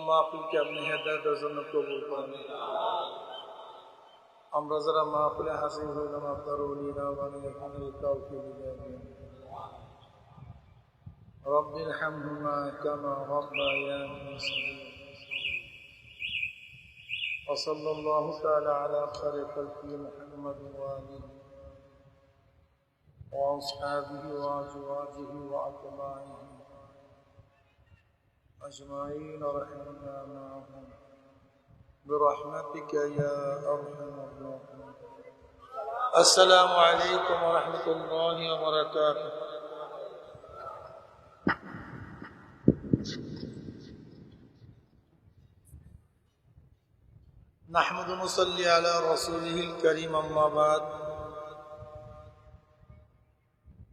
মাহফিলকে আপনি হেদায়েতের জন্য কবুল করেন। আমরা যারা মাহফিলে হাজির হইলাম আপনার ওলিরা বানিয়ে এখানে কাউকে দিলেন। রব্বির হামহুমা কামা রাব্বায়ানি সগীরা। ওয়া সাল্লাল্লাহু তাআলা আলা খায়রি খালকি মুহাম্মাদিন ওয়া আলিহি ওয়া আসহাবিহি ওয়া আজওয়াজিহি ওয়া আতবাইহি أجمعين رحمنا معهم برحمتك يا أرحم الراحمين. السلام عليكم ورحمة الله وبركاته. نحمد ونصلي على رسوله الكريم أما بعد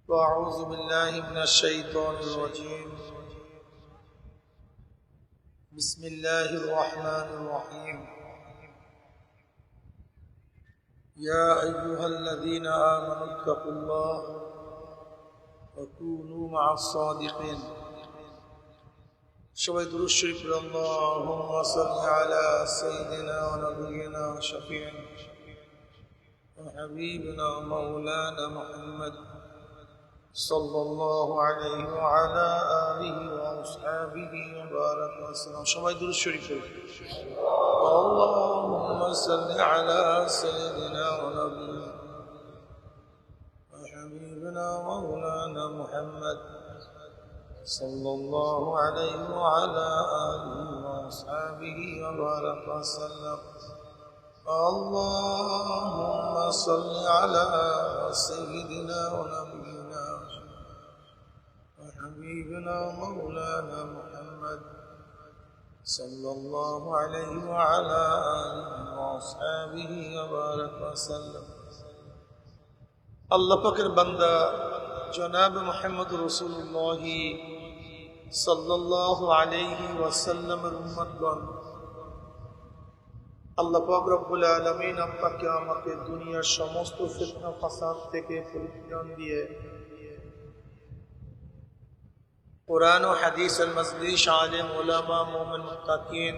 وأعوذ بالله من الشيطان الرجيم. بسم الله الرحمن الرحيم. يا أيها الذين آمنوا اتقوا الله وكونوا مع الصادقين. شوي درود شريف. اللهم صل على سيدنا ونبينا وشفيعنا وحبيبنا ومولانا محمد صلى الله عليه وعلى آله وأصحابه وبارك وسلم. شوي درود شريف. اللهم صل على سيدنا ونبينا وحبيبنا ومولانا محمد صلى الله عليه وعلى آله وأصحابه وبارك وسلم. اللهم صل على سيدنا ونبينا وحبيبنا ومولانا محمد صلى الله عليه وعلى آله وأصحابه وبارك وسلم. الله পাকের বান্দা জনাব মুহাম্মদ রাসূলুল্লাহ সাল্লাল্লাহু আলাইহি ওয়াসাল্লামের উম্মতগণ, আল্লাহ পাক রব্বুল আলামিন আপনাকে আমাকে দুনিয়ার সমস্ত ফিতনা ফাসাদ থেকে পরিত্রাণ দিয়ে কোরআন ও হাদিসের মজলিস, আলেম ওলামা, মুমিন মুত্তাকিন,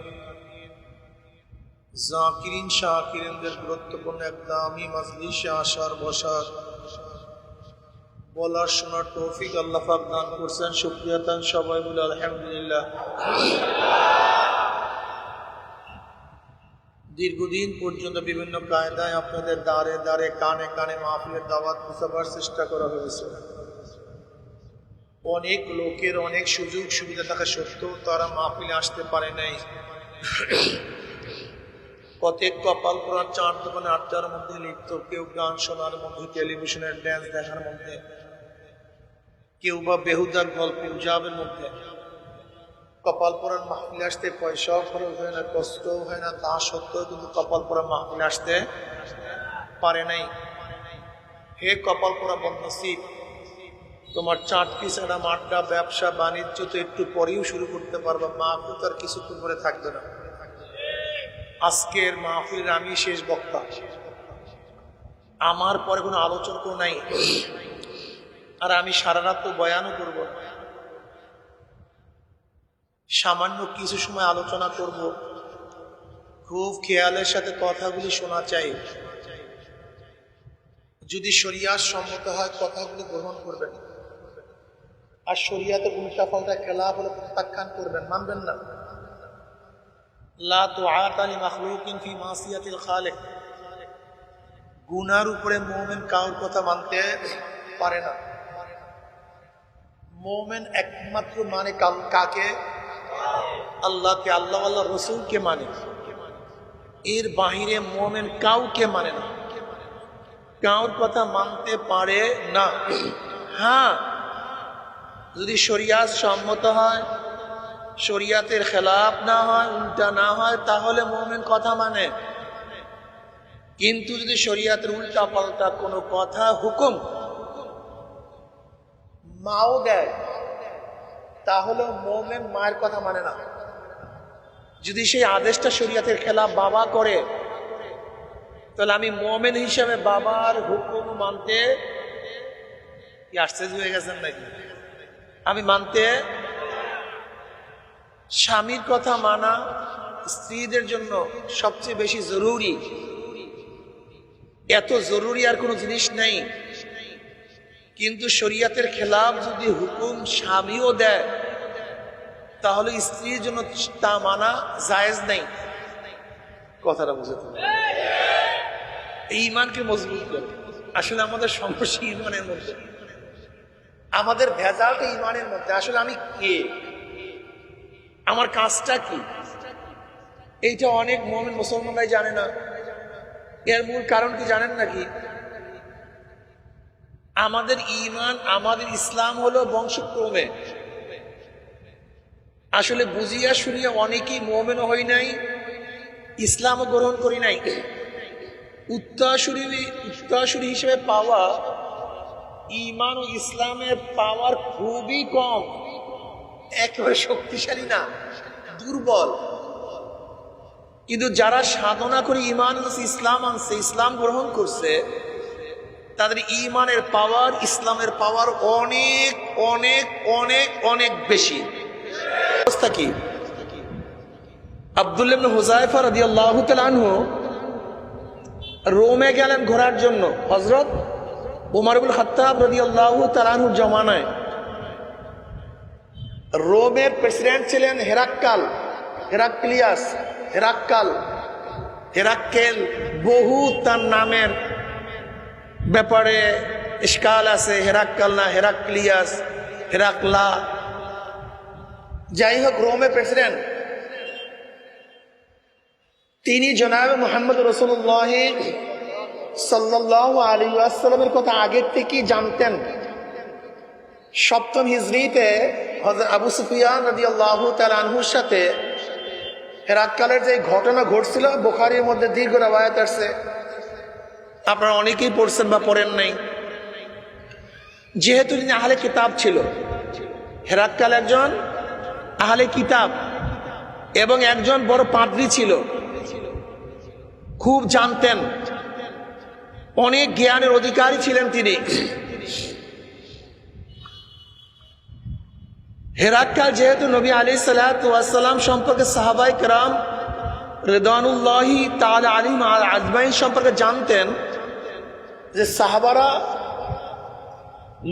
জাকিরিন শাকিরিনদের গুরুত্বপূর্ণ এক দামি মজলিসে আসার বসার বলার শোনার তৌফিক আল্লাহ পাক দান করছেন। শুকরিয়া তান সবাই বলে আলহামদুলিল্লাহ। দীর্ঘদিন পর্যন্ত বিভিন্ন কায়দায় আপনাদের দ্বারে দ্বারে কানে কানে মাহফিলের দাওয়াত পৌঁছাবার চেষ্টা করা হয়েছে। অনেক লোকের অনেক সুযোগ সুবিধা থাকা সত্ত্বেও তারা মাহফিলে আসতে পারে নাই। প্রত্যেক কপাল পোড়ার চার দোকানে আড্ডার মধ্যে লিপ্ত, কেউ গান শোনার মধ্যে, টেলিভিশনের ড্যান্স দেখার মধ্যে, কেউ বা বেহুদার গল্প উজাবের মধ্যে। কপাল পোড়ার মাহফিলে আসতে পয়সাও খরচ হয় না, কষ্টও হয় না, তা সত্ত্বেও কিন্তু কপাল পোড়া মাহফিলে আসতে পারে নাই। হে কপাল পোড়া বদনসিব, তোমার চাটকি ছাড়া আড্ডা, ব্যবসা বাণিজ্য তো একটু পরেও শুরু করতে পারবা, মাহফিল তো আর কিছুক্ষণ পরে থাকবে না। আজকের মাহফিলের আমি শেষ বক্তা, আমার পরে কোনো আলোচকও নাই, আর আমি সারা রাত তো বয়ানও করব। সামান্য কিছু সময় আলোচনা করব, খুব খেয়ালের সাথে কথাগুলি শোনা চাই। যদি শরিয়াত সম্মত হয় কথাগুলি গ্রহণ করবেন, আর শরিয়াতের উল্টা পাল্টা খেলাফ হলে প্রত্যাখ্যান করবেন, মানবেন না। লা তুআতা লিমাখলুকিন ফি মাসিয়াতিল খালিক। গুনার উপরে মুমিন কাউর কথা মানতে পারে না। মুমিন একমাত্র মানে কাকে? আল্লাহকে, আল্লাহ আল্লাহ রসুলকে মানে। এর বাহিরে মুমিন কাউকে মানে না, কাউর কথা মানতে পারে না। হ্যাঁ, যদি শরিয়াত সম্মত হয় শরিয়াতের খেলাফ না হয়, উল্টা না হয়, তাহলে মুমিন কথা মানে। কিন্তু যদি শরিয়াতের উল্টা পাল্টা কোনো কথা, হুকুম মাও দেয়, তাহলে মুমিন মায়ের কথা মানে না। যদি সেই আদেশটা শরিয়াতের খেলাফ বাবা করে, তাহলে আমি মুমিন হিসেবে বাবার হুকুম মানতে কি আশ্চর্য হয়ে গেছেন নাকি? আমি মানতে, স্বামীর কথা মানা স্ত্রীদের জন্য সবচেয়ে বেশি জরুরি। এত জরুরি আর কোনো জিনিস নেই। কিন্তু শরিয়াতের খেলাফ যদি হুকুম স্বামীও দেয়, তাহলে স্ত্রীর জন্য তা মানা জায়েজ নেই। কথাটা বুঝতে হবে। এই ইমানকে মজবুত করে। আসলে আমাদের সমস্যা ইমানের মধ্যে, আমাদের ভেজালটা ইমানের মধ্যে। আসলে আমি কে, আমার কাজটা কি, এইটা অনেক মুমিন মুসলমানরাই জানে না। এর মূল কারণ কি জানেন নাকি? আমাদের ঈমান, আমাদের ইসলাম হলো বংশক্রমে। আসলে বুঝিয়া শুনিয়া অনেকেই মুমিন হই নাই, ইসলামও গ্রহণ করি নাই। উত্তরসূরি হিসেবে পাওয়া ঈমান ও ইসলামের পাওয়ার খুবই কম, একেবারে শক্তিশালী না, দুর্বল। কিন্তু যারা সাধনা করে ঈমান আনছে, ইসলাম আনছে, ইসলাম গ্রহণ করছে, তাদের ঈমানের পাওয়ার, ইসলামের পাওয়ার অনেক অনেক অনেক অনেক বেশি। অবস্থা কি? আব্দুল্লাহ ইবনে হুযায়ফা রাদিয়াল্লাহু তাআলা আনহু রোমে গেলেন ঘোরার জন্য। হযরত ওমর ইবনে খাত্তাব রাদিয়াল্লাহু তাআলা আনহুর জামানায় রোমের প্রেসিডেন্ট ছিলেন হেরাক্কেল। বহু তার নামের ব্যাপারে ইশকাল আছে, হেরাক্কাল না হেরাক্লিয়াস, হেরাক্লা, যাই হোক রোমের প্রেসিডেন্ট। তিনি জনাবে মুহাম্মদ রাসূলুল্লাহ সাল্লাল্লাহু আলাইহি ওয়াসাল্লামের কথা আগের থেকেই জানতেন। সপ্তম হিজরিতে হযরত আবু সুফিয়ান রাদিয়াল্লাহু তাআলা আনহুর সাথে হেরাক্কালের যে ঘটনা ঘটছিল, বুখারীর মধ্যে দীর্ঘ রওয়ায়াত আছে, আপনারা অনেকেই পড়ছেন বা পড়েন নাই। যেহেতু তিনি আহলে কিতাব ছিল, হেরাক্কাল একজন আহলে কিতাব এবং একজন বড় পাদ্রী ছিল, খুব জানতেন, অনেক জ্ঞানের অধিকারী ছিলেন তিনি। হেরাক্কাল যেহেতু নবী আলাইহিস সালাতু ওয়াস সালাম সম্পর্কে সাহাবায়ে কেরাম রিদওয়ানুল্লাহি তাআলা আলাইহিম আজমাইন সম্পর্কে জানতেন যে সাহাবারা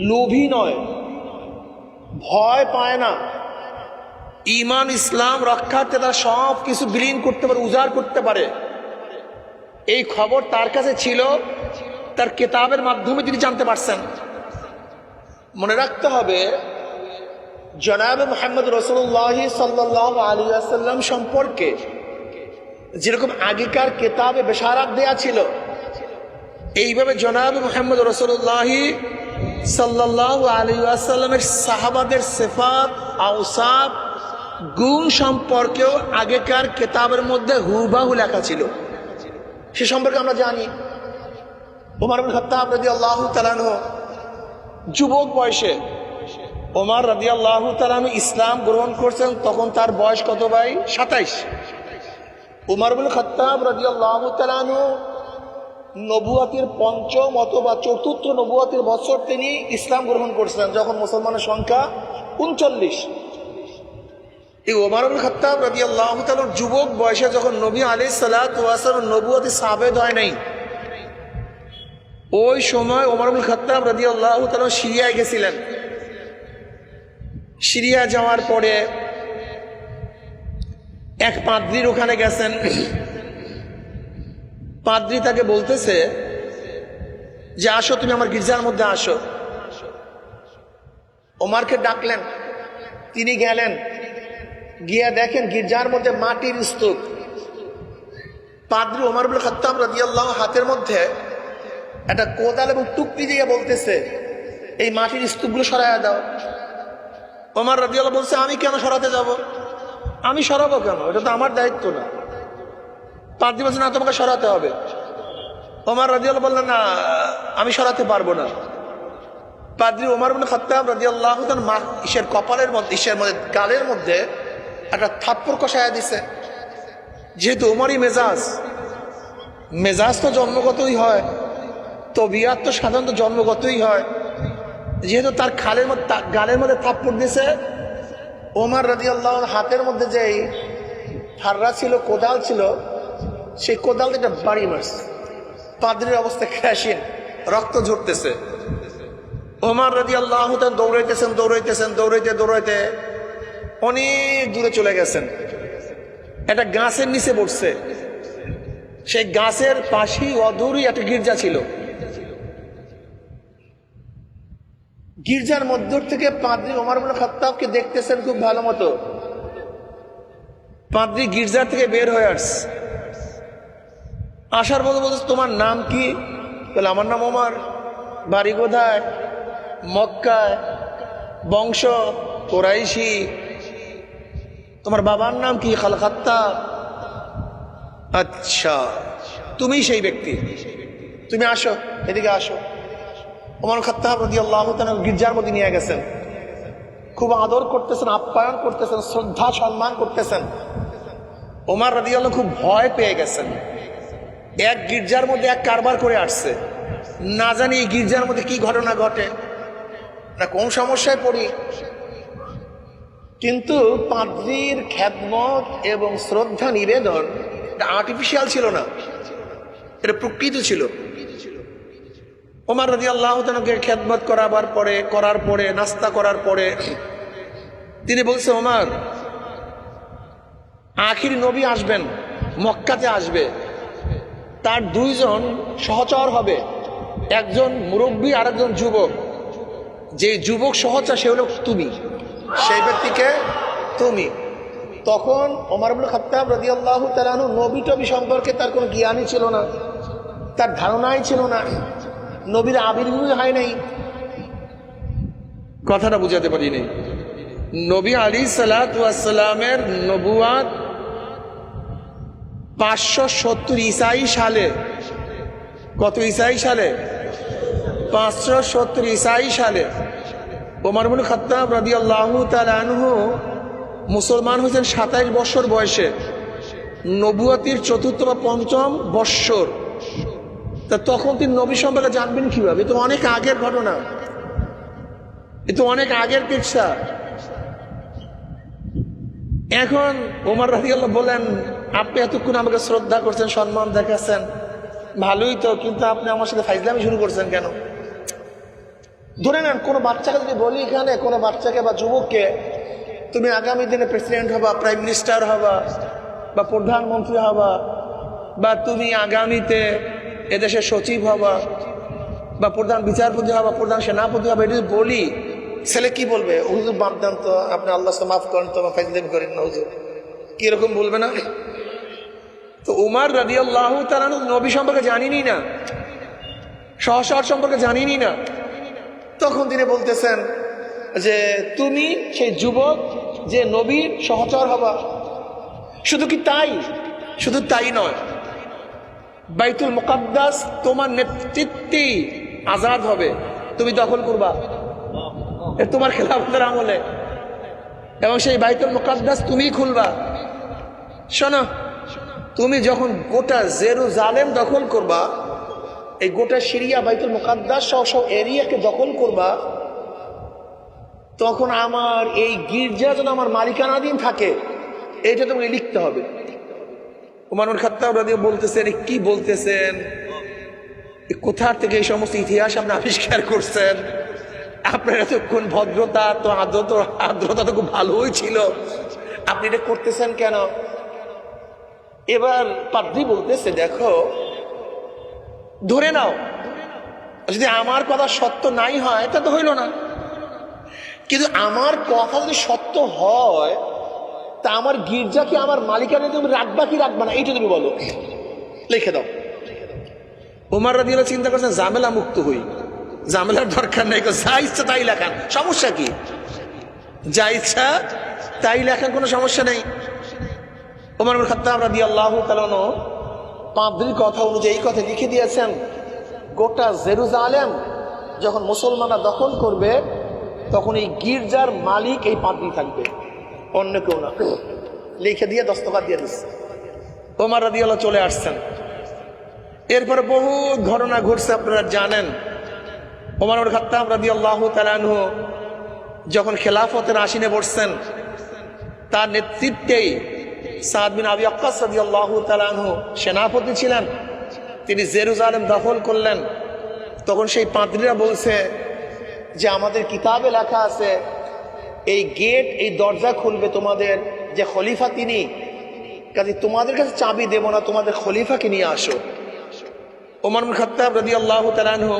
লোভী নয়, ভয় পায় না, ঈমান ইসলাম রক্ষার্থে তারা সব কিছু বিলীন করতে পারে, উজাড় করতে পারে। এই খবর তার কাছে ছিল, তার কিতাবের মাধ্যমে তিনি জানতে পারছেন। মনে রাখতে হবে, জনাবে মুহাম্মদ রাসূলুল্লাহ সাল্লাল্লাহু আলাইহি ওয়াসাল্লাম সম্পর্কে যেরকম আগেকার কিতাবে বেশারাত দেয়া ছিল, এইভাবে জনাবে মুহাম্মদ রাসূলুল্লাহ সাল্লাল্লাহু আলাইহি ওয়াসাল্লামের সাহাবাদের সিফাত, আওসাফ, গুণ সম্পর্কেও আগেকার কিতাবের মধ্যে হুবহু লেখা ছিল। সে সম্পর্কে আমরা জানি। ওমর ইবনে খাত্তাব রাদিয়াল্লাহু তাআলা আনহু যুবক বয়সে, ওমর রাদিয়াল্লাহু তাআলা আনহু ইসলাম গ্রহণ করছেন, তখন তার বয়স কত ভাই? 27। ওমর ইবনে খাত্তাব রাদিয়াল্লাহু তাআলা আনহু নবুয়াতের পঞ্চম অথবা চতুর্থ নবুয়াতের বছর তিনি ইসলাম গ্রহণ করছেন, যখন মুসলমানের সংখ্যা 39। এই ওমর ইবনে খাত্তাব রাদিয়াল্লাহু তাআলা যুবক বয়সে যখন নবী আলাইহিস সালাতু ওয়াস সালাম নবুয়তে সাবেত হয় নাই, ওই সময় ওমর ইবনে খাত্তাব রাদিয়াল্লাহু তাআলা সিরিয়ায় গেছিলেন। সিরিয়া যাওয়ার পরে এক পাদ্রীর ওখানে গেছেন। পাদ্রী তাকে বলতেছে যে আসো, তুমি আমার গির্জার মধ্যে আসো। ওমরকে ডাকলেন, তিনি গেলেন, গিয়া দেখেন গির্জার মধ্যে মাটির স্তূপ। পাদ্রী ওমর ইবনে খাত্তাব রাদিয়াল্লাহু হাতের মধ্যে একটা কোদাল এবং টুকরি দিয়ে বলতেছে, এই মাটির স্তূপগুলো সরাইয়া দাও। ওমর রাদিয়াল্লাহু বলছে, আমি কেন সরাতে যাব? আমি সরাবো কেন? এটা তো আমার দায়িত্ব না। পাদ্রী বলছে না, তোমাকে সরাতে হবে। ওমর রাদিয়াল্লাহু বললেন না, আমি সরাতে পারবো না। পাদ্রী ওমর ইবনে খাত্তাব রাদিয়াল্লাহু তাআলা ইসের কপালের মধ্যে, ইসের মধ্যে, গালের মধ্যে একটা থাপ্পড় কষায়া দিছে। যেহেতু ওমরই মেজাজ তো জন্মগতই হয়, তবিয়াত তো সাধারণত জন্মগতই হয়। যেহেতু তার গালের মধ্যে থাপ্পড় দিছে, ওমর রাদিয়াল্লাহু হাতের মধ্যে যেই ফাররা ছিল, কোদাল ছিল, সেই কোদাল একটা বাড়ি মারছে। পাদ্রীর অবস্থা ক্রাশিন, রক্ত ঝরতেছে। ওমর রাদিয়াল্লাহু তাআলা দৌড়াইতে অনেক দূরে চলে গেছেন। একটা গাছের নিচে বসছে। সেই গাছের পাশেই অদূরই একটা গির্জা ছিল। গির্জার মধ্য থেকে পাদ্রী ওমর ইবনে খাত্তাবকে দেখতেছেন খুব ভালো মতো। পাদ্রী গির্জার থেকে বের হয়ে আসছে। আসার পর বলছে, তোমার নাম কি? বলে, আমার নাম ওমর। বাড়ি কোথায়? মক্কায়। বংশ কুরাইশি। তোমার বাবার নাম কি? খাত্তাব। আচ্ছা, তুমি সেই ব্যক্তি, তুমি আসো, এদিকে আসো। ওমর খাত্তাব রাদিয়াল্লাহু তাআলা গির্জার মধ্যে নিয়ে গেছেন। খুব আদর করতেছেন, আপ্যায়ন করতেছেন, শ্রদ্ধা সম্মান করতেছেন। ওমর রাদিয়াল্লাহু খুব ভয় পেয়ে গেছেন। এক গির্জার মধ্যে এক কারবার করে আসছে, না জানি এই গির্জার মধ্যে কি ঘটনা ঘটে, না কোন সমস্যায় পড়ি। কিন্তু পাদ্রীর খেদমত এবং শ্রদ্ধা নিবেদন এটা আর্টিফিশিয়াল ছিল না, এটা প্রকৃত ছিল। ওমর রাদিয়াল্লাহু তাআলাকে খেদমত করার পরে নাস্তা করার পরে তিনি বলছে, ওমর, আখির নবী আসবেন, মক্কাতে আসবে, তার দুইজন সহচর হবে, একজন মুরব্বী আর একজন যুবক। যে যুবক সহচর সে হলো তুমি, সেই ব্যক্তিকে তুমি। তখন ওমর ইবনে খাত্তাব রাদিয়াল্লাহু তাআলা আনহু নবী টবী সম্পর্কে তার কোনো জ্ঞানই ছিল না, তার ধারণাই ছিল না, নবীর আবির্ভাব হয় নাই। কথাটা বুঝাতে পারি নাই। নবী আলাইহিসসালাতু ওয়াসসালামের নবুয়াত 570 ঈসাই সালে। কত ঈসাই সালে? 570 ঈসাই সালে ওমর ইবনে খাত্তাব রাদিয়াল্লাহু তাআলা আনহু মুসলমান হয়েছেন 27 বছর বয়সে, নবুয়তির 4র্থ বা 5ম বৎসর। তা তখন তিনি নবী সম্পর্কে জানবেন কিভাবে? এ তো অনেক আগের ঘটনা, এ তো অনেক আগের কিচ্ছা। এখন ওমর রাদিয়াল্লাহু বলেন, আপনি এতক্ষণ আমাকে শ্রদ্ধা করছেন, সম্মান দেখাচ্ছেন, ভালোই তো, কিন্তু আপনি আমার সাথে ফাইজলামি শুরু করছেন কেন? ধরে নেন কোনো বাচ্চাকে যদি বলি, এখানে কোনো বাচ্চাকে বা যুবককে, তুমি আগামী দিনে প্রেসিডেন্ট হবা, প্রাইম মিনিস্টার হবা, বা প্রধানমন্ত্রী হবা, বা তুমি আগামীতে এদেশের সচিব হবা, বা প্রধান বিচারপতি হবা, প্রধান সেনাপতি হবা, এটা যদি বলি, ছেলে কি বলবে? হুজুর বাপ দান তো, আপনি আল্লাহ মাফ করেন তো, ফাইজলামি করেন না হুজুর, কিরকম বলবে না? তো উমর রাদিয়াল্লাহু তাআলা নবী সম্পর্কে জানিনি না, সহচর সম্পর্কে জানিনি না। তখন তিনি বলতেছেন যে তুমি সেই যুবক যে নবীর সহচর হবা। শুধু কি তাই? শুধু তাই নয়, বাইতুল মুকাদ্দাস তোমার নেতৃত্বে আজাদ হবে, তুমি দখল করবা তোমার খেলাফতের আমলে, এবং সেই বাইতুল মুকাদ্দাস তুমি খুলবা। শোনো, তুমি যখন গোটা জেরুজালেম দখল করবা, এই গোটা সিরিয়া বাইতুল মুকাদ্দাস সব এরিয়াকে দখল করবা, তখন আমার এই গির্জা যেন আমার মালিকানাধীন থাকে, এইটা তোমাকে লিখতে হবে। ওমর ইবনে খাত্তাব রাদিয়াল্লাহু বলতেছেন, কি বলতেছেন? কোথা থেকে এই সমস্ত ইতিহাস আপনি আবিষ্কার করছেন? আপনার এতক্ষণ ভদ্রতা তো আর্দ্রতা তো খুব ভালোই ছিল, আপনি এটা করতেছেন কেন? এবার পাদ্রী বলতেছে, দেখো, ধরে নাও যদি আমার কথা সত্য নাই হয় তা তো হইল না, কিন্তু আমার কথা যদি সত্য হয় তা আমার গির্জা কি আমার মালিকানা তুমি রাখবা কি রাখবা না, এইটা তুমি বলো, লিখে দাও। ওমর রাদিয়াল্লাহু চিন্তা করছেন, ঝামেলা মুক্ত হই, ঝামেলার দরকার নেই, যা ইচ্ছা তাই লেখান, সমস্যা কি? যা ইচ্ছা তাই লেখার কোনো সমস্যা নেই। ওমর ইবনে খাত্তাব রাদিয়াল্লাহু তাআলা আনহু পাদ্রীর কথা অনুযায়ী এই কথা লিখে দিয়েছেন, গোটা জেরুজালেম যখন মুসলমানরা দখল করবে তখন এই গির্জার মালিক এই পাদ্রী থাকবে, অন্য কেউ না। লিখে দিয়ে দস্তখত দিয়ে দিচ্ছে। ওমর রাদিয়াল্লাহু চলে আসছেন। এরপরে বহু ঘটনা ঘটছে, আপনারা জানেন। ওমর ইবনে খাত্তাব রাদিয়াল্লাহু তাআলা আনহু যখন খেলাফতের আসীনে বসছেন, তার নেতৃত্বেই সাদ বিন আবি ওয়াক্কাস রাদিয়াল্লাহু তাআলা আনহু সেনাপতি ছিলেন। তিনি জেরুজালেম দখল করলেন। তখন সেই পাদ্রীরা বলছে যে আমাদের কিতাবে লেখা আছে এই গেট, এই দরজা খুলবে তোমাদের যে খলিফা তিনি, কাজে তোমাদের কাছে চাবি দেব না, তোমাদের খলিফাকে নিয়ে আসো। ওমর ইবনে খাত্তাব রাদিয়াল্লাহু তাআলা আনহু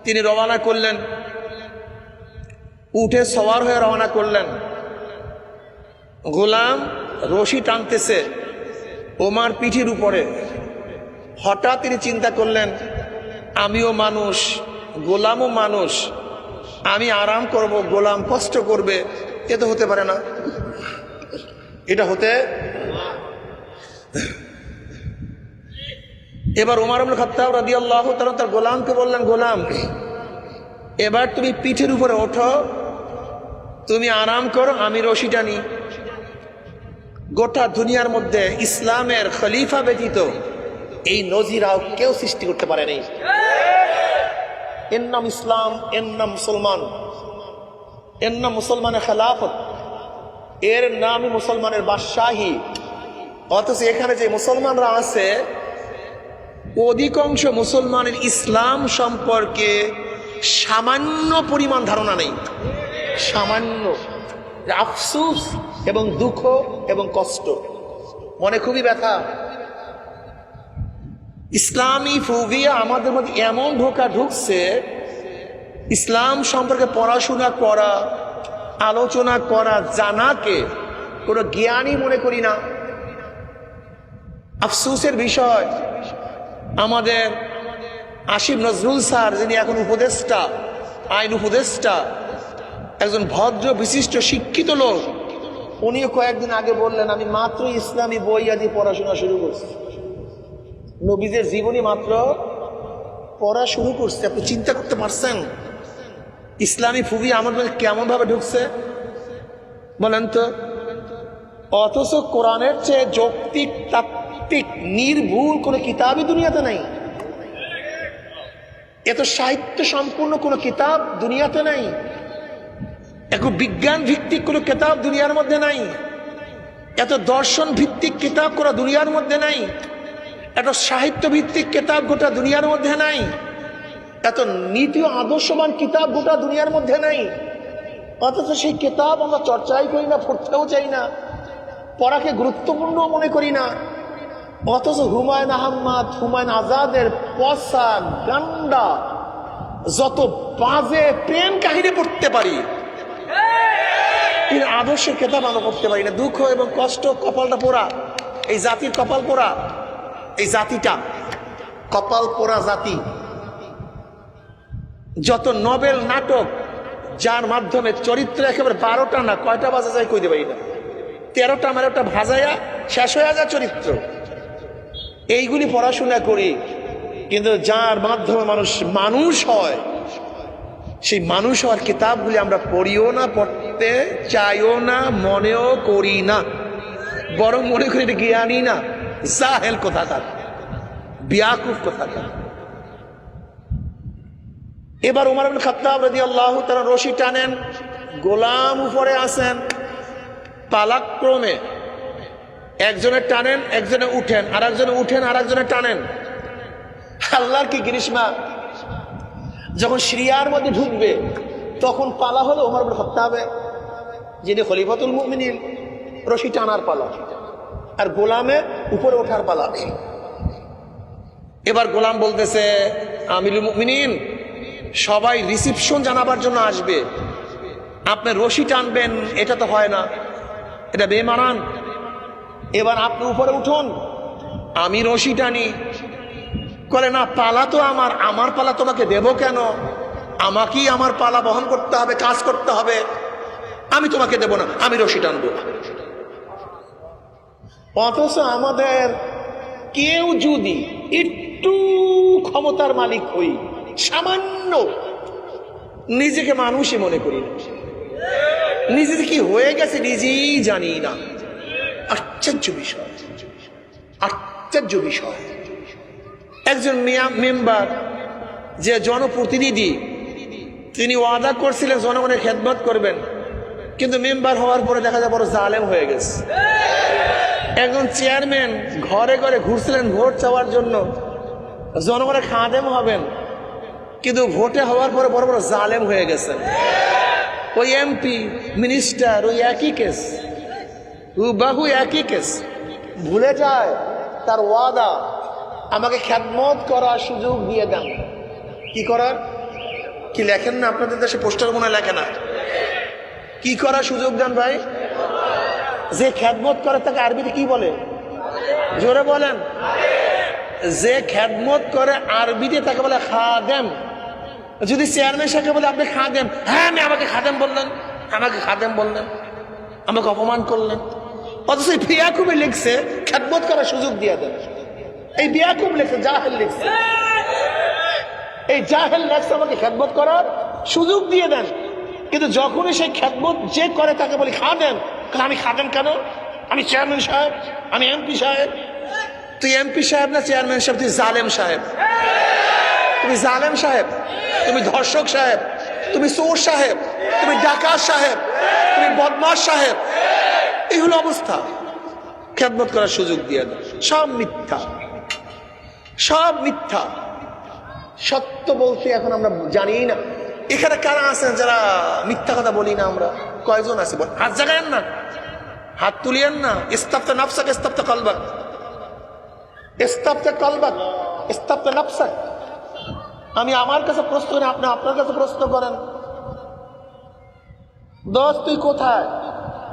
তিনি রওনা করলেন, উঠে সওয়ার হয়ে রওনা করলেন। গোলাম রশি টানতেছে ওমার পিঠির উপরে। হঠাৎ তিনি চিন্তা করলেন, আমিও মানুষ, গোলামও মানুষ, আমি আরাম করব, গোলাম কষ্ট করবে, এ তো হতে পারে না। এটা হতে এবার ওমর ইবনে খাত্তাব রাদিয়াল্লাহু তাআলা তার গোলামকে বললেন, গোলাম এবার তুমি পিঠের উপরে ওঠো, তুমি আরাম করো, আমি রশি টানি। গোটা দুনিয়ার মধ্যে ইসলামের খলিফা ব্যতীত এই নজিরাও কেউ সৃষ্টি করতে পারে নাই। এর নাম ইসলাম, এর নাম মুসলমান, এর নাম মুসলমানের খেলাফত, এর নামই মুসলমানের বাদশাহী। অথচ এখানে যে মুসলমানরা আছে অধিকাংশ মুসলমানের ইসলাম সম্পর্কে সামান্য পরিমাণ ধারণা নেই। সামান্য আফসোস এবং দুঃখ এবং কষ্ট, মনে খুবই ব্যথা। ইসলামী ফোবিয়া আমাদের মধ্যে এমন ঢুকছে, ইসলাম সম্পর্কে পড়াশোনা করা, আলোচনা করা, জানাকে কোনো জ্ঞানী মনে করি না। আফসোসের বিষয়, আমাদের আসিফ নজরুল স্যার, যিনি এখন উপদেষ্টা, আইন উপদেষ্টা, একজন ভদ্র বিশিষ্ট শিক্ষিত লোক, উনিও কয়েকদিন আগে বললেন আমি মাত্র ইসলামী বই আদি পড়াশোনা শুরু করছি। নবীদের জীবনী মাত্র পড়া শুরু করছে। আপনি চিন্তা করতে পারছেন ইসলামী ফুবি আমাদের মধ্যে কেমন ভাবে ঢুকছে বলেন তো? অথচ কোরআনের চেয়ে যৌক্তিক, তাত্ত্বিক, নির্ভুল কোনো কিতাবই দুনিয়াতে নাই। এত সাহিত্য সম্পূর্ণ কোনো কিতাব দুনিয়াতে নাই। এত বিজ্ঞান ভিত্তিক কোনো কিতাব দুনিয়ার মধ্যে নাই। এত দর্শন ভিত্তিক কিতাব কোনো দুনিয়ার মধ্যে নাই। এত সাহিত্য ভিত্তিক কিতাব গোটা দুনিয়ার মধ্যে নাই। এত নীতি ও আদর্শবান কিতাব গোটা দুনিয়ার মধ্যে নাই। অথচ সেই কিতাব আমরা চর্চাই করি না, পড়তেও চাই না, পড়াকে গুরুত্বপূর্ণ মনে করি না। অথচ হুমায়ুন আহমদ, হুমায়ুন আজাদের পসা গান্ডা যত বাজে প্রেম কাহিনী পড়তে পারি, এর আদর্শের কিতাব আমরা পড়তে পারি না। দুঃখ এবং কষ্ট, কপালটা পোড়া, এই জাতির কপাল পোড়া, এই জাতিটা কপাল পোড়া জাতি। যত নভেল, নাটক, যার মাধ্যমে চরিত্র একেবারে 12টা না কয়টা বাজা যায় কইতে পারি না, 13টা 12টা ভাজাইয়া শেষ হয়ে যায় চরিত্র, এইগুলি পড়াশোনা করি। কিন্তু যার মাধ্যমে মানুষ মানুষ হয়, সেই মানুষ হওয়ার কিতাবগুলি আমরা পড়িও না, পড়তে চাইও না, মনেও করি না, বরং মনে করি এটা জ্ঞানী না, জাহেল কোথাকার, বিয়াকুফ কোথাকার। এবার ওমর ইবনে খাত্তাব রাদিয়াল্লাহু তাআলা রশি টানেন, গোলাম উপরে আসেন, পালাক্রমে একজনে টানেন, একজনে উঠেন, আর একজনে উঠেন, আর একজনে টানেন। আল্লাহর কি গ্রীষ্মা! যখন সিরিয়ার মধ্যে ঢুকবে তখন পালা হলো ওমর ইবনে খাত্তাবের, যিনি খলিফাতুল মুমিনিন, রশি টানার পালা, আর গোলামের উপরে ওঠার পালা। এবার গোলাম বলতেছে, আমিরুল মুমিনিন, সবাই রিসিপশন জানাবার জন্য আসবে, আপনি রশি টানবেন, এটা তো হয় না, এটা বেমানান। এবার আপনি উপরে উঠুন, আমি রশি টানি। বলে না, পালা তো আমার, আমার পালা তোমাকে দেব কেন? আমাকেই আমার পালা বহন করতে হবে, কাজ করতে হবে। আমি তোমাকে দেব না, আমি রশি টানবো। অথচ আমাদের কেউ যদি একটু ক্ষমতার মালিক হই, সামান্য নিজেকে মানুষই মনে করি না, নিজে কি হয়ে গেছে নিজেই জানি না। আশ্চর্য বিষয়, আশ্চর্য বিষয়। একজন মেম্বার যে জনপ্রতিনিধি, তিনি ওয়াদা করছিলেন জনগণের খেদমত করবেন, কিন্তু মেম্বার হওয়ার পরে দেখা যায় বড় জালেম হয়ে গেছে। একজন চেয়ারম্যান ঘরে ঘরে ঘুরছিলেন ভোট চাওয়ার জন্য, জনগণের খাদেম হবেন, কিন্তু ভোটে হওয়ার পরে বড় বড় জালেম হয়ে গেছেন। ওই এমপি মিনিস্টার ওই একই কেস, হুবাহু একই কেস। ভুলে যায় তার ওয়াদা, আমাকে খেদমত করার সুযোগ দিয়ে দেন। কি করার? কি লেখেন না আপনাদের দেশে পোস্টার মনে লেখে না? কি করার সুযোগ দেন ভাই? যে খেদমত করে তাকে আরবিতে কি বলে? জোরে বলেন। যে খেদমত করে আরবিতে তাকে বলে খাদেম। যদি চেয়ারম্যান সাহেবকে বলে আপনি খাদেম, হ্যাঁ আমি আমাকে খাদেম বললেন, আমাকে খাদেম বললেন, আমাকে অপমান করলেন। অথচ এই বিয়াকুবে লিখছে খেদমত করার সুযোগ দিয়ে দেন। এই বিয়াকুব লিখছে, জাহেল লিখছে, এই জাহেল লিখছে আমাকে খেদমত করার সুযোগ দিয়ে দেন। কিন্তু যখনই সেই খেদমত যে করে তাকে বলি খাদেম, আমি খাদেম কেন? আমি চেয়ারম্যান সাহেব, আমি এমপি সাহেব। তুই এমপি সাহেব না চেয়ারম্যান সাহেব, তুই জালেম সাহেব। তুমি জালেম সাহেব, তুমি ধর্ষক সাহেব, তুমি চোর সাহেব, তুমি ডাকাত সাহেব, তুমি বদমাশ সাহেব। এই হলো অবস্থা। খেদমত করার সুযোগ দিয়ে দেয়। সব মিথ্যা, সব মিথ্যা। সত্য বলতে এখন আমরা জানি না। এখানে কারা আছেন যারা মিথ্যা কথা বলি না? আমরা কয়জন আছি? হাত জাগায়েন না, হাত তুলিয়েন না। ইস্তাফতা নাফসাক ইস্তাফতা কলবাক, ইস্তাফতা কলবাক ইস্তাফতা নাফসাক। আমি আমার কাছে প্রশ্ন করি, আপনি আপনার কাছে প্রশ্ন করেন। দোস্ত তুই কোথায়?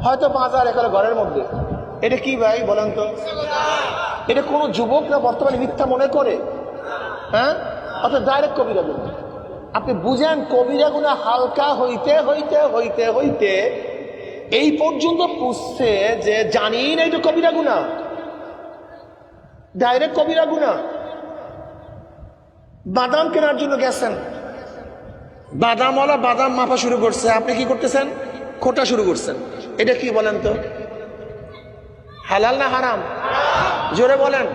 হয়তো বাজার, এখানে ঘরের মধ্যে। এটা কি ভাই বলেন তো? এটা কোনো যুবকরা বর্তমানে মিথ্যা মনে করে? হ্যাঁ, অর্থাৎ ডাইরেক্ট কবিরা গুনাহ। আপনি বুঝেন, কবিরা গুনাহ হালকা হইতে হইতে হইতে হইতে এই পর্যন্ত পুষছে যে জানি না এটা কবিরা গুনাহ, ডাইরেক্ট কবিরা গুনাহ। বাদাম কেনার জন্য গেছেন, বাদামওয়ালা বাদাম মাপা শুরু করছে, আপনি কি করতেছেন? খোটা শুরু করছেন। এটা কি বলেন তো? হালাল না হারাম? জোরে বলেন।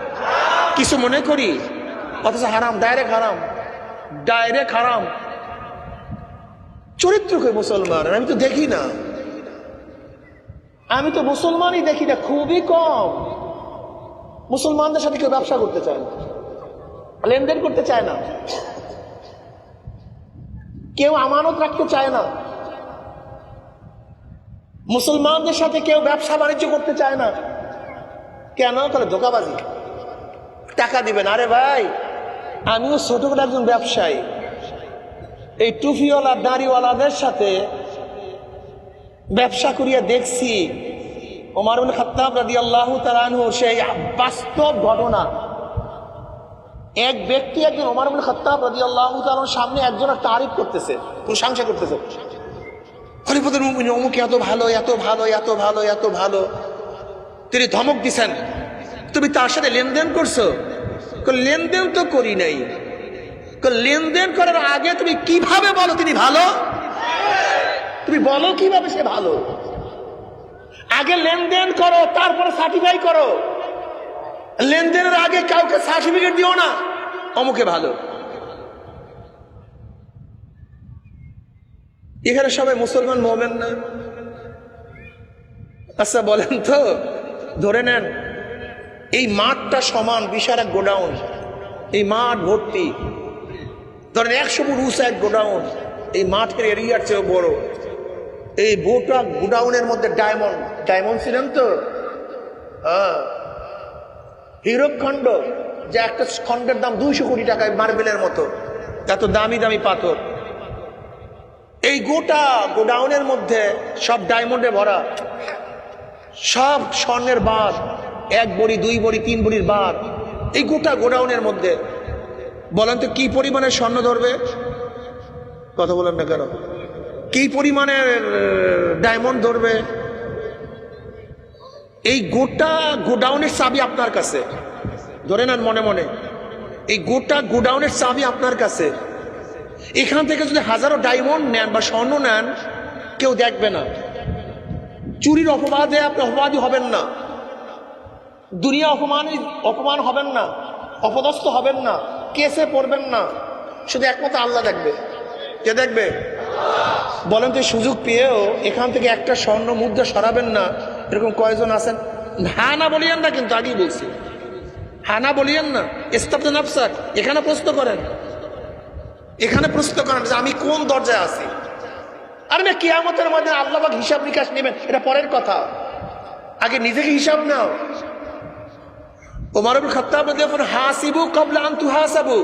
কিছু মনে করি, অথচ হারাম, ডাইরেক্ট হারাম, ডাইরেক্ট হারাম। চরিত্র কই মুসলমান? আমি তো দেখি না, আমি তো মুসলমানই দেখি না, খুবই কম। মুসলমানদের সাথে কেউ ব্যবসা করতে চায় না, লেনদেন করতে চায় না, কেউ আমানত রাখতে চায় না, মুসলমানদের সাথে কেউ ব্যবসা বাণিজ্য করতে চায় না। কেন? তাহলে ধোঁকাবাজি, টাকা দিবেন। আরে ভাই, আমিও ছোটখাটো একজন ব্যবসায়ী। এই টুপিওয়ালা দাড়িওয়ালাদের সাথে ব্যবসা করিয়া দেখছি। ওমর ইবনে খাত্তাব রাদিয়াল্লাহু তাআলা আনহু, সেই বাস্তব ঘটনা। এক ব্যক্তি একদিন ওমর ইবনে খাত্তাব রাদিয়াল্লাহু তাআলা সামনে একজনের তারিফ করতেছে, প্রশংসা করতেছে। খলিফাতুল মুমিনিন অমুক এত ভালো, এত ভালো, এত ভালো, এত ভালো। তিনি ধমক দিছেন, তুমি তার সাথে লেনদেন করছো? লেনদেন তো করি নাই। লেনদেন করার আগে তুমি কিভাবে বলো তিনি ভালো? তুমি বলো কিভাবে সে ভালো? আগে লেনদেন করো, তারপরে সার্টিফাই করো। লেনদেনের আগে কাউকে সার্টিফিকেট দিও না অমুকে ভালো। এখানে সবাই মুসলমান, মুমিন না? আচ্ছা বলেন তো, ধরে নেন এই মাঠটা সমান বিশাল এক গোডাউন, এই মাঠ ভর্তি, ধরেন 100 ফুট উঁচা এক গোডাউন, এই মাঠের এরিয়ার চেয়ে বড়। এই গোটা গোডাউনের মধ্যে ডায়মন্ড, ডায়মন্ড ছিলেন তো, হ্যাঁ, হীরক খণ্ড, যে একটা খণ্ডের দাম 200 কোটি টাকায়, মার্বেলের মতো, এত দামি দামি পাথর। এই গোটা গোডাউনের মধ্যে সব ডায়মন্ডে ভরা, সব স্বর্ণের বার, 1 বড়ি 2 বড়ি 3 বড়ির বার, এই গোটা গোডাউনের মধ্যে। বলেন তো কি পরিমাণে স্বর্ণ ধরবে? কথা বলেন না কেন? কি পরিমাণের ডায়মন্ড ধরবে? এই গোটা গোডাউনের চাবি আপনার কাছে, ধরে নেন মনে মনে, এই গোটা গোডাউনের চাবি আপনার কাছে। এখান থেকে যদি হাজারো ডায়মন্ড নেন বা স্বর্ণ নেন, কেউ দেখবে না। চুরির অপবাদে আপনি অপবাদী হবেন না, দুনিয়া অপমান হবেন না, অপদস্থ হবেন না, কেসে পড়বেন না। শুধু একমাত্র আল্লাহ দেখবে। কে দেখবে? বলেন তো, সুযোগ পেয়েও এখান থেকে একটা স্বর্ণ মুদ্রা সরাবেন না, এরকম কয়জন আছেন? হ্যাঁ না বলিয়েন না, কিন্তু আগেই বলছি, হ্যাঁ না বলিয়েন না। ইস্তাবদা নাফসাক, এখানে প্রশ্ন করেন, এখানে প্রশ্ন করেন যে আমি কোন দরজায় আছি। আর না কিয়ামতের মধ্যে আল্লাহ পাক হিসাব নিকাশ নেবেন, এটা পরের কথা। আগে নিজেকে হিসাব নাও। ওমর ইবনে খাত্তাব রাদিয়াল্লাহু আনহু হাসিবু ক্বাবলা আন তুহাসাবু,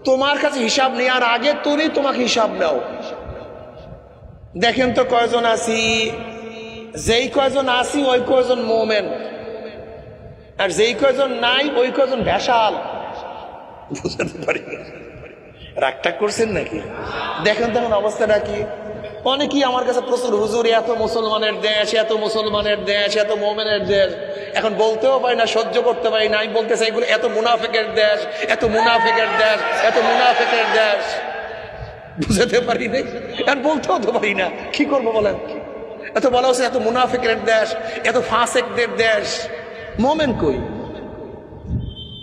তোমার কাছে হিসাব নেওয়ার আগে তুমি তোমাকে হিসাব নাও। দেখেন তো কয়জন আছি, যেই কয়জন আছি ওই কয়জন মোমেন, আর যেই কয়জন নাই ওই কয়জন ভেসাল। বুঝতে পারি রাগটা করছেন নাকি? দেখেন তখন অবস্থাটা কি। অনেকেই আমার কাছে প্রচুর, হুজুর এত মুসলমানের দেশ, এত মুসলমানের দেশ, এত মোমেনের দেশ, এখন বলতেও পারি না, সহ্য করতে পারি না। আমি বলতে চাই এগুলো এত মুনাফিকের দেশ, এত মুনাফিকের দেশ, এত মুনাফিকের দেশ। বুঝতে পারি না, এখন বলতেও তো পারি না, কি করবো বলেন? এত বলা হচ্ছে এত মুনাফিকের দেশ, এত ফাসেকদের দেশ। মোমেন কই?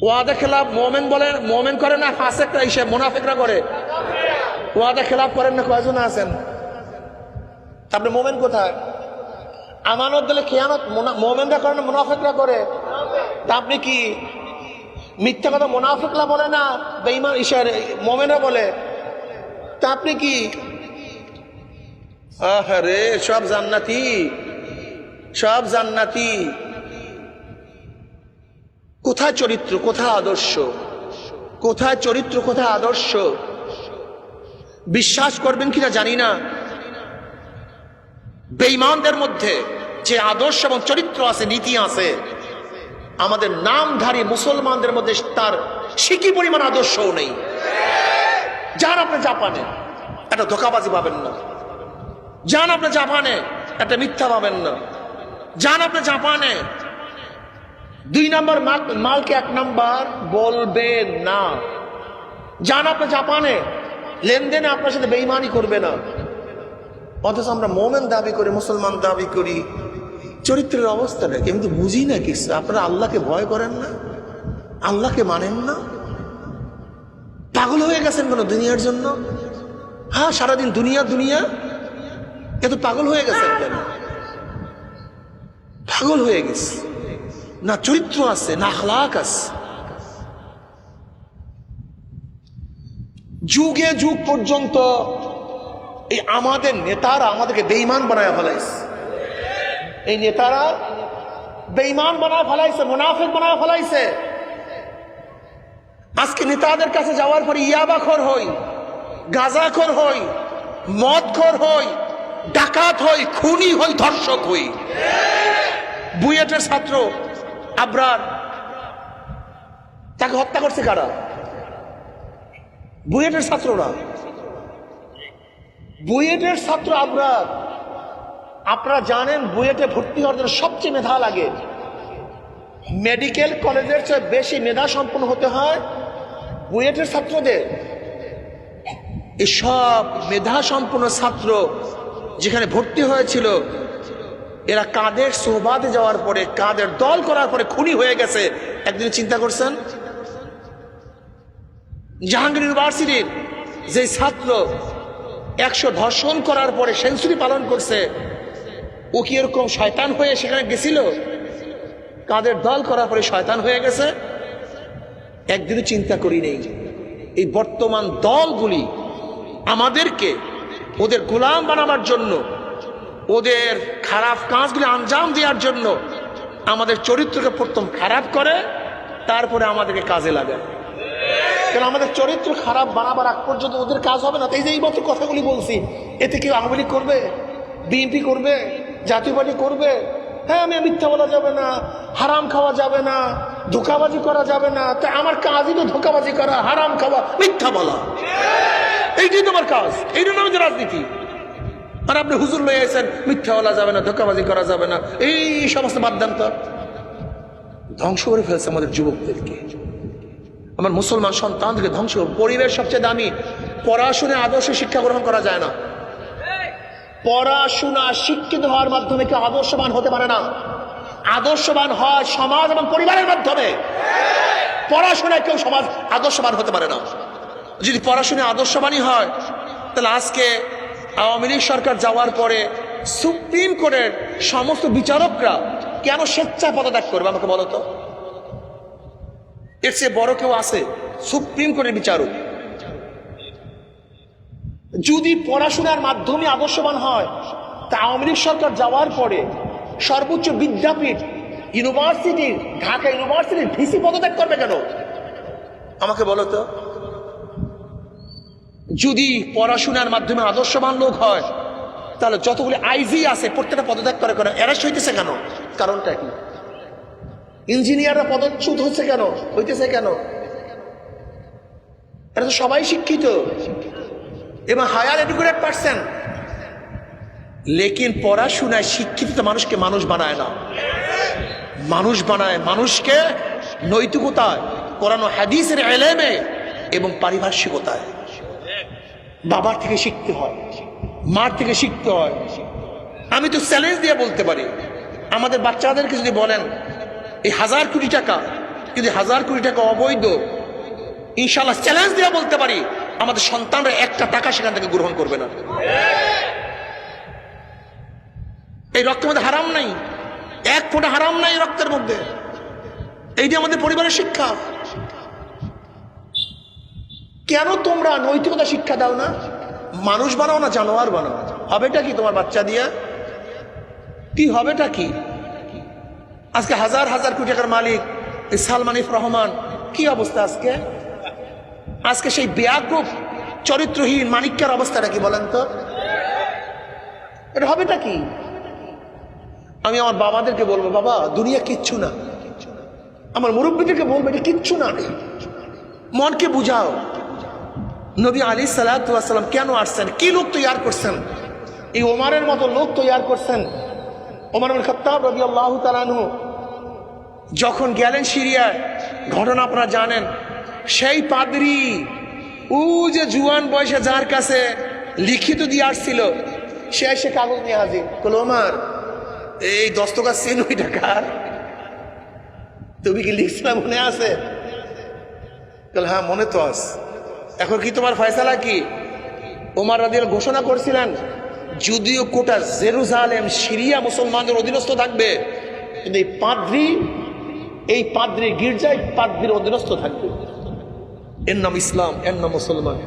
ওয়াদা খেলাফ মোমেন বলেন, মোমেন করে না ফাসেকরা, হিসেব মুনাফিকরা করে। ওয়াদা খেলাফ করেন না কয়জন আছেন? আপনি মোমেন কোথায়? আমানত দিলে খেয়ানত মোমেনরা করে না মুনাফিকরা করে? তা আপনি কি মিথ্যা কথা মুনাফিকরা বলে না, বেঈমান ইশারে মোমেনরা বলে? তা আপনি কি? আহারে, সব জান্নাতি, সব জান্নাতি। কোথায় চরিত্র, কোথায় আদর্শ? কোথায় চরিত্র, কোথায় আদর্শ? বিশ্বাস করবেন কিনা জানি না, বেঈমানদের মধ্যে যে আদর্শ এবং চরিত্র আছে, নীতি আছে, আমাদের নামধারী মুসলমানদের মধ্যে তার সিকি পরিমাণ আদর্শও নেই। যান আপনি জাপানে, একটা ধোঁকাবাজি পাবেন না। যান আপনি জাপানে, একটা মিথ্যা পাবেন না। যান আপনি জাপানে, 2 নম্বর মালকে 1 নম্বর বলবে না। যান আপনি জাপানে, লেনদেনে আপনার সাথে বেঈমানি করবে না। অথচ আমরা মোমেন দাবি করি, মুসলমান দাবি করি, চরিত্রের অবস্থাটা কিন্তু বুঝি না কিছু। আপনারা আল্লাহকে ভয় করেন না, আল্লাহকে মানেন না, পাগল হয়ে গেছেন কোন দুনিয়ার জন্য? হ্যাঁ, সারাদিন দুনিয়া দুনিয়া, এত পাগল হয়ে গেছেন কেন? পাগল হয়ে গেছে, না চরিত্র আছে, না আখলাক আছে। যুগে যুগ পর্যন্ত এই আমাদের নেতারা আমাদেরকে বেঈমান বানায় ফেলাইছে। এই নেতারা বেঈমান বানায় ফেলাইছে, মুনাফিক বানায় ফেলাইছে। আজকে নেতাদের কাছে যাওয়ার পরে ইয়াবাখোর হই, গাঁজাখোর হই, মদখোর হই, ডাকাত হই, খুনি হই, ধর্ষক হই। বুয়েটের ছাত্র আবরার, তাকে হত্যা করছে কারা? বুয়েটের ছাত্ররা। বুয়েটের ছাত্র আবরার। আপনারা জানেন বুয়েটে ভর্তি হওয়ার জন্য সবচেয়ে মেধা লাগে। মেডিকেল কলেজের চেয়ে বেশি মেধা সম্পন্ন হতে হয় বুয়েটের ছাত্রদের। এই সব মেধা সম্পন্ন ছাত্র যেখানে ভর্তি হয়েছিল, এরা কাদের সোহবাতে যাওয়ার পরে, কাদের দল করার পরে খুনি হয়ে গেছে। একদিন চিন্তা করছেন? জাহাঙ্গীর ইউনিভার্সিটির যে ছাত্র 100 ধর্ষণ করার পরে সেঞ্চুরি পালন করছে, ও কি এরকম শয়তান হয়ে সেখানে গেছিল? কাদের দল করার পরে শয়তান হয়ে গেছে? একদিনও চিন্তা করি নেই। এই বর্তমান দলগুলি আমাদেরকে ওদের গোলাম বানাবার জন্য, ওদের খারাপ কাজগুলি আঞ্জাম দেওয়ার জন্য আমাদের চরিত্রকে প্রথম খারাপ করে, তারপরে আমাদেরকে কাজে লাগায়। কারণ আমাদের চরিত্র খারাপ বানাবার আগ পর্যন্ত ওদের কাজ হবে না। এই যে এই মাত্র কথাগুলি বলছি, এতে কেউ আওয়ামী লীগ করবে, বিএনপি করবে, জাতীয় পার্টি করবে? হ্যাঁ, আমি মিথ্যা বলা যাবে না, হারাম খাওয়া যাবে না, ধোঁকাবাজি করা যাবে না। তাই আমার কাজই তো ধোঁকাবাজি করা, হারাম খাওয়া, মিথ্যা বলা। এইটাই তোমার কাজ, এইটার নামে রাজনীতি। আর আপনি হুজুর লয়ে আছেন, মিথ্যা বলা যাবে না, ধোঁকাবাজি করা যাবে না, এই সমস্ত বাদ দেন তো। ধ্বংস করে ফেলছে আমাদের যুবকদেরকে, আমার মুসলমান সন্তানদেরকে ধ্বংস। পরিবেশ সবচেয়ে দামি। পড়াশোনায় আদর্শ শিক্ষা গ্রহণ করা যায় না। পড়াশোনা শিক্ষিত হওয়ার মাধ্যমে কেউ আদর্শবান হতে পারে না। আদর্শবান হয় সমাজ এবং পরিবারের মাধ্যমে। পড়াশোনায় কেউ সমাজ আদর্শবান হতে পারে না। যদি পড়াশোনায় আদর্শবানই হয়, তাহলে আজকে আওয়ামী লীগ সরকার যাওয়ার পরে সুপ্রিম কোর্টের সমস্ত বিচারকরা কেন স্বেচ্ছায় পদত্যাগ করবে আমাকে বলো তো? এর চেয়ে বড় কেউ আছে? সুপ্রিম কোর্টের বিচারক যদি পড়াশোনার মাধ্যমে আদর্শবান হয়, তা আওয়ামী লীগ সরকার যাওয়ার পরে সর্বোচ্চ বিদ্যাপীঠ ইউনিভার্সিটির, ঢাকা ইউনিভার্সিটির ভিসি পদত্যাগ করবে কেন আমাকে বলো তো? যদি পড়াশোনার মাধ্যমে আদর্শবান লোক হয়, তাহলে যতগুলি আইজি আছে প্রত্যেকটা পদত্যাগ করে কেন? অ্যারেস্ট হইতেছে কেন? কারণটা কি? ইঞ্জিনিয়াররা পদচ্যুত হচ্ছে কেন, হইতেছে কেন? এরা তো সবাই শিক্ষিত এবং হায়ার এডুকেটেড পারসন, লেকিন পড়াশোনায় শিক্ষিত মানুষকে মানুষ বানায় না। মানুষ বানায় মানুষকে নৈতিকতায়, কোরআন ও হাদিসের ইলমে এবং পারিভাষিকতায়। বাবার থেকে শিখতে হয়, মার থেকে শিখতে হয়। আমি তো চ্যালেঞ্জ দিয়ে বলতে পারি, আমাদের বাচ্চাদেরকে যদি বলেন এই 1000 কোটি টাকা, যদি 1000 কোটি টাকা অবৈধ, ইনশাআল্লাহ চ্যালেঞ্জ দিয়ে বলতে পারি আমাদের সন্তানরা একটা টাকা সেখান থেকে গ্রহণ করবে না। এই রক্তের মধ্যে হারাম নাই, এক ফোঁটা হারাম নাই রক্তের মধ্যে। এইটা আমাদের পরিবারের শিক্ষা। কেন তোমরা নৈতিকতা শিক্ষা দাও না? মানুষ বানাও না, জানোয়ার বানাও। হবেটা কি তোমার বাচ্চা দিয়া? কি হবেটা কি? আজকে হাজার হাজার কোটি টাকার মালিক সালমান এফ রহমান, কি অবস্থা আজকে? আজকে সেই বেয়াকুব চরিত্রহীন মানিক্যের অবস্থাটা কি বলেন তো? এটা হবেটা কি? আমি আমার বাবাদেরকে বলবো, বাবা দুনিয়া কিচ্ছু না। আমার মুরব্বীদেরকে বলবো, এটা কিচ্ছু না। মনকে বুঝাও। নবী আলাইহিস সালাতু ওয়াস সালাম কেন আসছেন? কি লোক তৈয়ার করছেন? এই ওমরের মতো লোক তৈয়ার করছেন। ওমর ইবনে খাত্তাব রাদিয়াল্লাহু তাআলা আনহু যখন গেলেন সিরিয়ায়, ঘটনা আপনারা জানেন। সেই পাদ্রী, ও যে জুয়ান বয়সে যার কাছে লিখিত দিয়ে আসছিল, সে এসে কাগজ নিয়ে হাজির। বলল, ওমর এই দস্তখত চেন ওই টাকার, তুমি কি লিখছিলাম মনে আছে? বল, হ্যাঁ মনে তো আছে। এখন কি তোমার ফয়সালা কি? ওমর রাদিয়াল্লাহু ঘোষণা করছিলেন, যদিও কোটা জেরুজালেম সিরিয়া মুসলমানদের অধীনস্থ থাকবে, কিন্তু এই পাদ্রী গির্জায় পাদ্রীর অধীনস্থ থাকবে। এর নাম ইসলাম, এর নাম মুসলমান।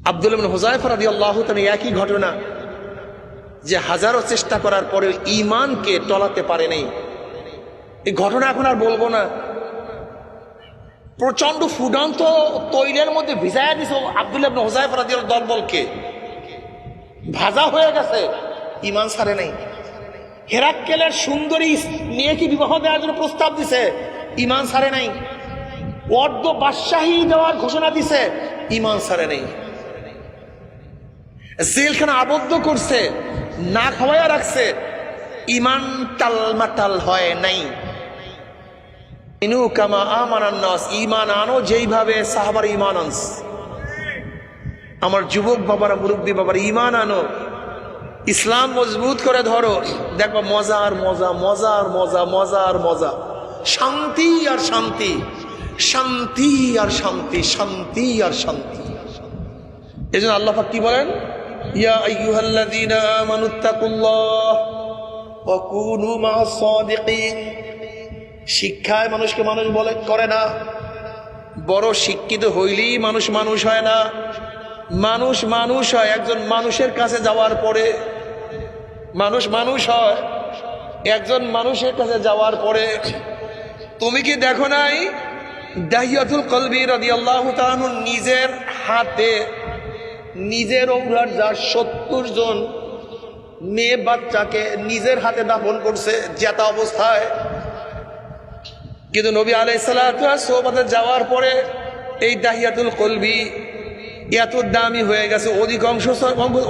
আব্দুল্লাহ ইবনে হুযায়ফা রাদিয়াল্লাহু তাআলা একই ঘটনা, যে হাজারো চেষ্টা করার পরে ঈমানকে টলাতে পারে নাই। এই ঘটনা এখন আর বলবো না। প্রচন্ড ফুডান্ত তৈলের মধ্যে ভিজাইয়া দিছে আব্দুল্লাহ ইবনে হুযায়ফা রাদিয়াল্লাহু দলবলকে, ভাজা হয়ে গেছে, ঈমান ছাড়ে নাই। হেরাক্কেলের সুন্দরী মেয়েকে বিবাহ দেওয়ার জন্য প্রস্তাব দিছে, ঈমান ছাড়ে নাই। অর্ধ বাদশাহী দেওয়ার ঘোষণা দিছে, ঈমান ছাড়ে নাই। জেলখানা আবদ্ধ করছে, না খাওয়াইয়া রাখছে, ঈমান টালমাটাল হয় নাই। ইনু কামা আমানান নাস, ঈমান আনো যেইভাবে সাহাবার ঈমান আনস। আমার যুবক বাবারা, মুরব্বী বাবারা, ঈমান আনো, ইসলাম মজবুত করে ধরো, দেখো মজা আর মজা, মজা আর মজা, মজা আর মজা, শান্তি আর শান্তি, শান্তি আর শান্তি, শান্তি আর শান্তি। এজন্য আল্লাহ পাক কি বলেন? ইয়া আইয়ুহাল্লাযীনা আমানুত্তাকুল্লাহ ওয়া কুনু মা'আস সাদিকিন। শিক্ষায় মানুষকে মানুষ বলে করে না। বড় শিক্ষিত হইলেই মানুষ মানুষ হয় না। মানুষ মানুষ হয় একজন মানুষের কাছে যাওয়ার পরে। মানুষ মানুষ হয় একজন মানুষের কাছে যাওয়ার পরে। তুমি কি দেখো নাই দাহিয়াতুল কলবি রাদিয়াল্লাহু তাআলা নিজের হাতে, নিজের ঔলাদ যার 70 জন মেয়ে বাচ্চাকে নিজের হাতে দাফন করছে জেতা অবস্থায়। কিন্তু নবী আলাইহিস সালাতু ওয়াস সোহবতে যাওয়ার পরে এই দাহিয়াতুল কলবি এত দামি হয়ে গেছে।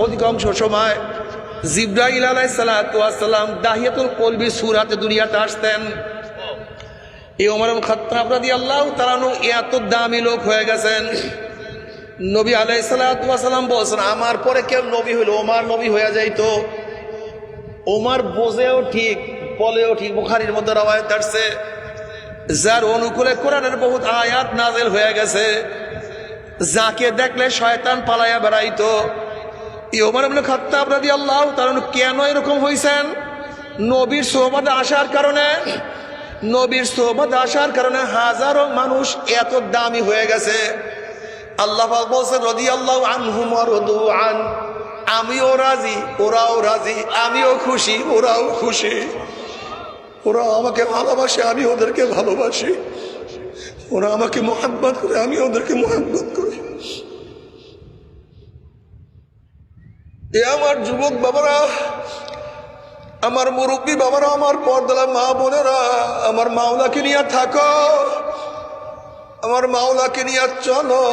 অধিকাংশ সময় জিবরাইল আলাইহিস সালাতু ওয়াস সালাম দাহিয়াতুল কলবি সূরাতে দুনিয়াতে আসতেন। এই ওমর ইবনে খাত্তাব রাদিয়াল্লাহু তাআলা আনহু এত দামি লোক হয়ে গেছেন। নবী আলাইহিস সালাতু ওয়াস সালাম বলেছেন, আমার পরে কেউ নবী হইলো ওমর নবী হয়ে যাইতো। ওমর বোঝেও ঠিক, বলেও ঠিক। বুখারীর মধ্যে রওয়ায়াত আসছে, যার অনুকূলে কোরআনের বহুত আয়াত নাযিল হয়ে গেছে, যাকে দেখলে শয়তান পালায়া বেড়াইতো। ওমর ইবনে খাত্তাব রাদিয়াল্লাহু তাআলা কেন এরকম হইছেন? নবীর সোহবতে আসার কারণে। নবীর সোহবতে আসার কারণে হাজারো মানুষ এত দামি হয়ে গেছে। আল্লাহ পাক বলেন, রাদিয়াল্লাহু আনহুম ওয়া রাদু আন, আমিও রাজি ওরাও রাজি, আমিও খুশি ওরাও খুশি। ওরা আমাকে ভালোবাসে, আমি ওদেরকে ভালোবাসি। ওরা আমাকে মুহাব্বত করে, আমি ওদেরকে মুহাব্বত করি। এ আমার যুবক বাবারা, আমার মুরব্বী বাবারা, আমার পর্দার মা বোনেরা, আমার মাওলাকে নিয়ে থাকো, আমার মাওলাকে নিয়ে চলো,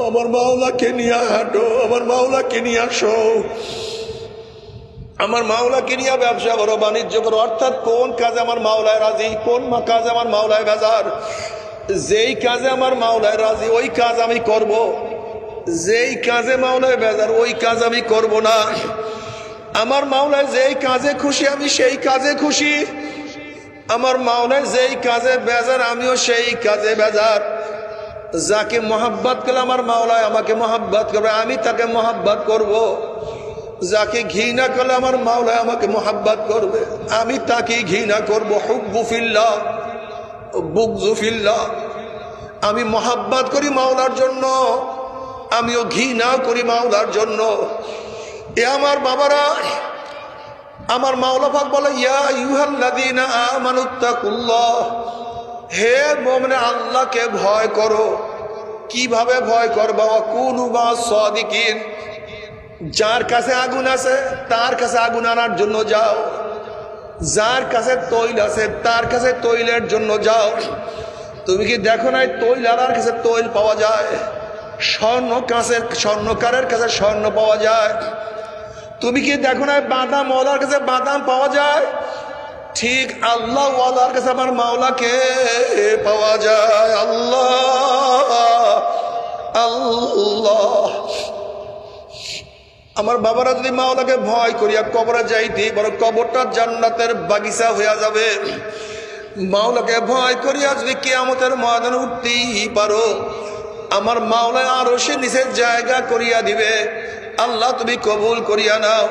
আমার মাওলাকে নিয়ে হাঁটো, আমার মাওলাকে নিয়ে আসো, আমার মাওলাকে নিয়ে ব্যবসা করো, বাণিজ্য করো। অর্থাৎ কোন কাজে আমার মাওলায় রাজি, কোন কাজে আমার মাওলায় বেজার। যেই কাজে আমার মাওলায় রাজি ওই কাজ আমি করব, যেই কাজে মাওলায় বেজার ওই কাজ আমি করব না। আমার মাওলায় যেই কাজে খুশি আমি সেই কাজে খুশি, আমার মাওলায় যেই কাজে বেজার আমিও সেই কাজে বেজার। যাকে মোহাব্বত করলে আমার মাওলায় আমাকে মোহাব্বত করবে, আমি তাকে মোহাব্বত করব। যাকে ঘৃণা করলে আমার মাওলায় আমাকে মোহাব্বত করবে, আমি তাকে ঘৃণা করব। হুব্বু ফিল্লাহ বুগযু ফিল্লাহ। আমি মোহাব্বত করি মাওলার জন্য, আমিও ঘৃণা করি মাওলার জন্য। এ আমার বাবারা, আমার মাওলা পাক বলে, ইয়া আইয়ুহাল্লাযীনা আমানুত্তাকুল্লাহ, হে মুমিন আল্লাহকে ভয় করো। কিভাবে ভয় করবা? ওয়া কুনু মা'আস সাদিকিন, যার কাছে আগুন আছে তার কাছে আগুন আনার জন্য যাও, যার কাছে তৈল আছে তার কাছে তৈলের জন্য যাও। তুমি কি দেখো নাই তৈল আলার কাছে তৈল পাওয়া যায়, স্বর্ণকারের কাছে স্বর্ণ পাওয়া যায়। তুমি কি দেখো নাই বাদাম ওয়ালার কাছে বাদাম পাওয়া যায়? ঠিক আল্লাহ ওয়ালার কাছে আমার মাওলাকে পাওয়া যায়। আল্লাহ আল্লাহ। আমার বাবারা যদি মাওলাকে ভয় করিয়া কবরে যাইতে, বড় কবরটা জান্নাতের বাগিচা হইয়া যাবে। মাওলাকে ভয় করিয়া যদি কিয়ামতের ময়দানে উঠতেই পারো, আমার মাওলা আরশের নিচে জায়গা করিয়া দিবে। আল্লাহ তুমি কবুল করিয়া নাও।